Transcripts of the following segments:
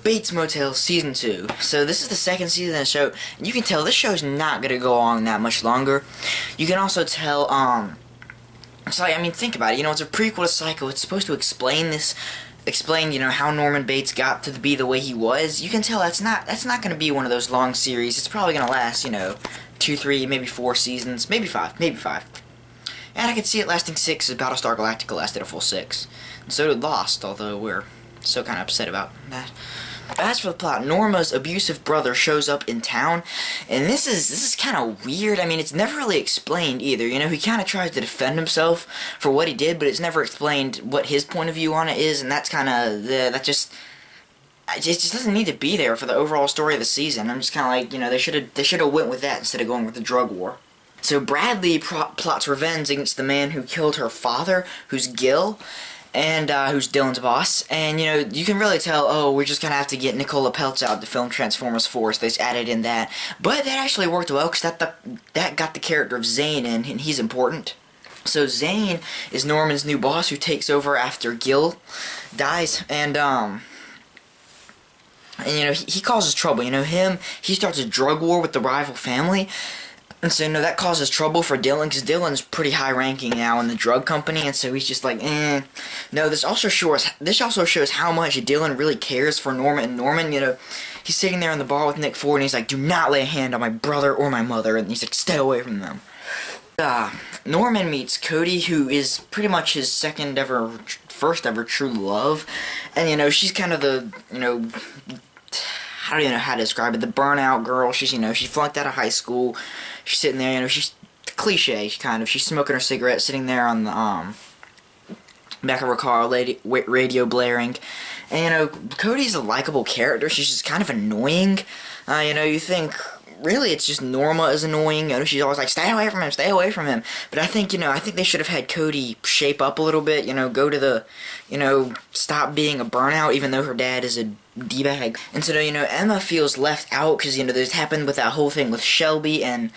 Bates Motel Season 2. So this is the second season of the show, and you can tell this show's not going to go on that much longer. You can also tell, so I mean, think about it, it's a prequel to Psycho. It's supposed to explain, how Norman Bates got to be the way he was. You can tell that's not going to be one of those long series. It's probably going to last, 2, 3, maybe 4 seasons, maybe 5. And I could see it lasting 6 as Battlestar Galactica lasted a full 6. And so did Lost, although we're so kind of upset about that. As for the plot, Norma's abusive brother shows up in town, and this is kind of weird. I mean, it's never really explained either. He kind of tries to defend himself for what he did, but it's never explained what his point of view on it is, and that's kind of it just doesn't need to be there for the overall story of the season. I'm just kind of like, they should have went with that instead of going with the drug war. So Bradley plots revenge against the man who killed her father, who's Gil, and who's Dylan's boss. And, you can really tell, we're just going to have to get Nicola Peltz out to film Transformers 4, so they just added in that. But that actually worked well, because that got the character of Zane in, and he's important. So Zane is Norman's new boss, who takes over after Gil dies, and he causes trouble. He starts a drug war with the rival family. And so, that causes trouble for Dylan, because Dylan's pretty high-ranking now in the drug company, and so he's just like, No, this also shows how much Dylan really cares for Norman. And Norman, he's sitting there in the bar with Nick Ford, and he's like, do not lay a hand on my brother or my mother, and he's like, stay away from them. Norman meets Cody, who is pretty much his first ever true love, and, she's kind of the, I don't even know how to describe it, the burnout girl. She's, she flunked out of high school. She's sitting there, she's cliche, kind of. She's smoking her cigarette, sitting there on the, back of her car, radio blaring. And, Cody's a likable character. She's just kind of annoying. You think, really, it's just Norma is annoying. She's always like, stay away from him. But I think, I think they should have had Cody shape up a little bit, go to the, stop being a burnout, even though her dad is a D-bag. And so, Emma feels left out, because, there's happened with that whole thing with Shelby and,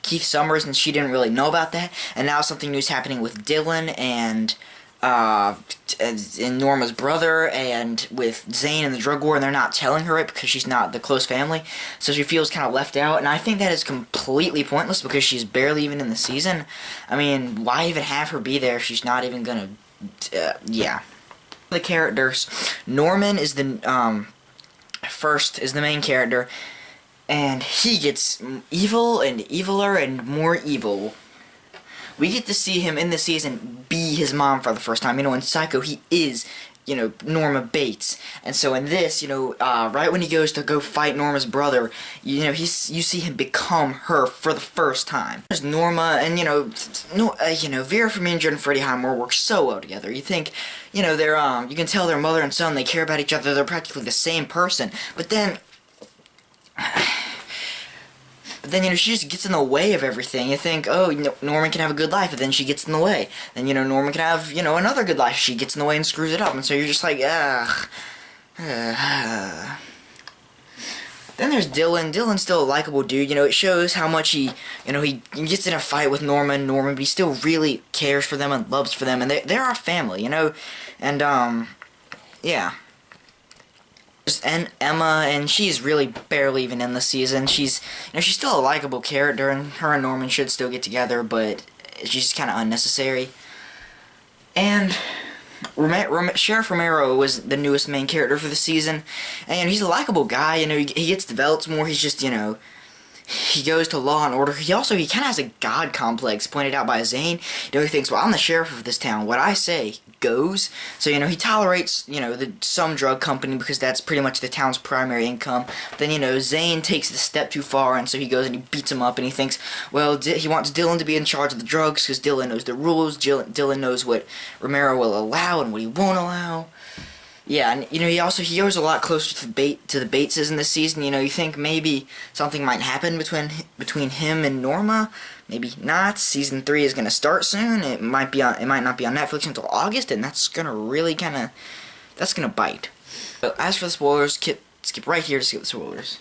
Keith Summers, and she didn't really know about that. And now something new's happening with Dylan and Norma's brother, and with Zane and the drug war, and they're not telling her it because she's not the close family, so she feels kind of left out, and I think that is completely pointless because she's barely even in the season. I mean, why even have her be there if she's not even gonna, yeah. The characters, Norman is the, is the main character, and he gets evil and eviler and more evil. We get to see him in the season be his mom for the first time. In Psycho, he is, Norma Bates. And so in this, right when he goes to go fight Norma's brother, you see him become her for the first time. There's Norma, and, Vera Farmiga and Freddie Highmore work so well together. You think, they're, you can tell they're mother and son, they care about each other, they're practically the same person. But then... she just gets in the way of everything. You think, Norman can have a good life, but then she gets in the way. Then, Norman can have, another good life. She gets in the way and screws it up. And so you're just like, ugh. Then there's Dylan. Dylan's still a likable dude. It shows how much he gets in a fight with Norman, but he still really cares for them and loves for them. And they're our family, And, yeah. And Emma, and she's really barely even in the season. She's, she's still a likable character, and her and Norman should still get together, but she's kind of unnecessary. And Sheriff Romero was the newest main character for the season, and he's a likable guy. He gets developed more. He's just, he goes to Law and Order. He kind of has a god complex pointed out by Zane. He thinks, well, I'm the sheriff of this town. What I say goes. So, he tolerates, some drug company because that's pretty much the town's primary income. Then, Zane takes it a step too far, and so he goes and he beats him up, and he thinks, well, he wants Dylan to be in charge of the drugs because Dylan knows the rules. Dylan knows what Romero will allow and what he won't allow. Yeah, and, he goes a lot closer to the Bateses in this season. You think maybe something might happen between him and Norma. Maybe not. Season 3 is gonna start soon. It might not be on Netflix until August, and that's gonna really that's gonna bite. But as for the spoilers, skip right here to skip the spoilers.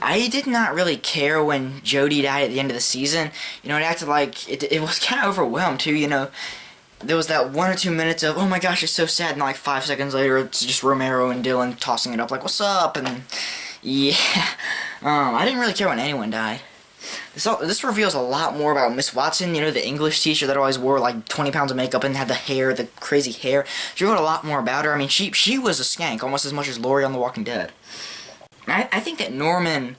I did not really care when Jody died at the end of the season. It acted like it was kind of overwhelmed too. there was that 1 or 2 minutes of, oh my gosh, it's so sad, and like 5 seconds later, it's just Romero and Dylan tossing it up like, what's up, and yeah, I didn't really care when anyone died. This reveals a lot more about Miss Watson, you know, the English teacher that always wore like 20 pounds of makeup and had the hair, the crazy hair. She wrote a lot more about her. I mean, she was a skank almost as much as Laurie on The Walking Dead. I think that Norman,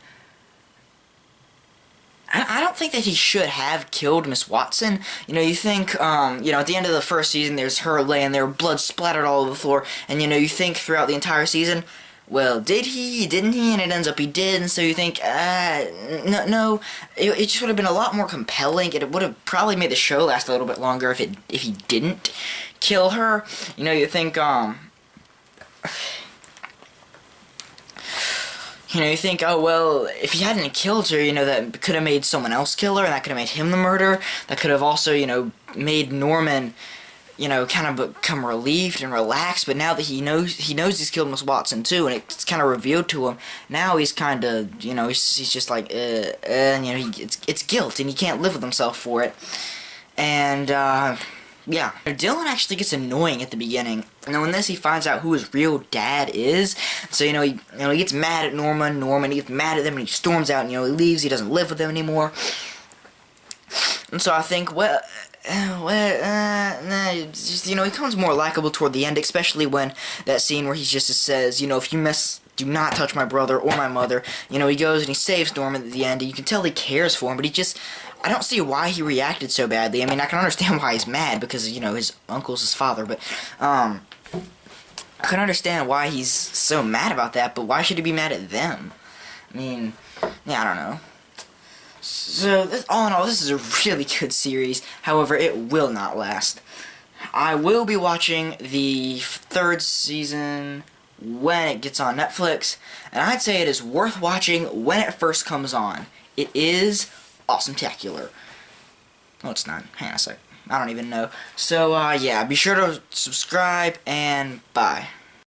I don't think that he should have killed Miss Watson. You know, you think, you know, at the end of the first season, there's her laying there, blood splattered all over the floor, and, you know, you think throughout the entire season, well, did he, didn't he, and it ends up he did, and so you think, no, it just would have been a lot more compelling. It would have probably made the show last a little bit longer if he didn't kill her. You know, you think, you know, you think, oh, well, if he hadn't killed her, you know, that could have made someone else kill her, and that could have made him the murderer. That could have also, you know, made Norman, you know, kind of become relieved and relaxed. But now that he knows he's killed Miss Watson, too, and it's kind of revealed to him, now he's kind of, you know, he's just like, and, you know, it's guilt, and he can't live with himself for it. And, yeah. Dylan actually gets annoying at the beginning. And then when he finds out who his real dad is, so, you know, he gets mad at Norman, he gets mad at them, and he storms out, and, you know, he leaves, he doesn't live with them anymore. And so I think, well, just, you know, he becomes more likable toward the end, especially when that scene where he just says, you know, if you do not touch my brother or my mother. You know, he goes and he saves Norman at the end, and you can tell he cares for him, but I don't see why he reacted so badly. I mean, I can understand why he's mad, because, you know, his uncle's his father, but, I can understand why he's so mad about that, but why should he be mad at them? I mean, yeah, I don't know. So, all in all, this is a really good series. However, it will not last. I will be watching the 3rd season when it gets on Netflix, and I'd say it is worth watching when it first comes on. It is awesome-tacular. Oh, it's not. Hang on a sec. I don't even know. So, yeah, be sure to subscribe, and bye.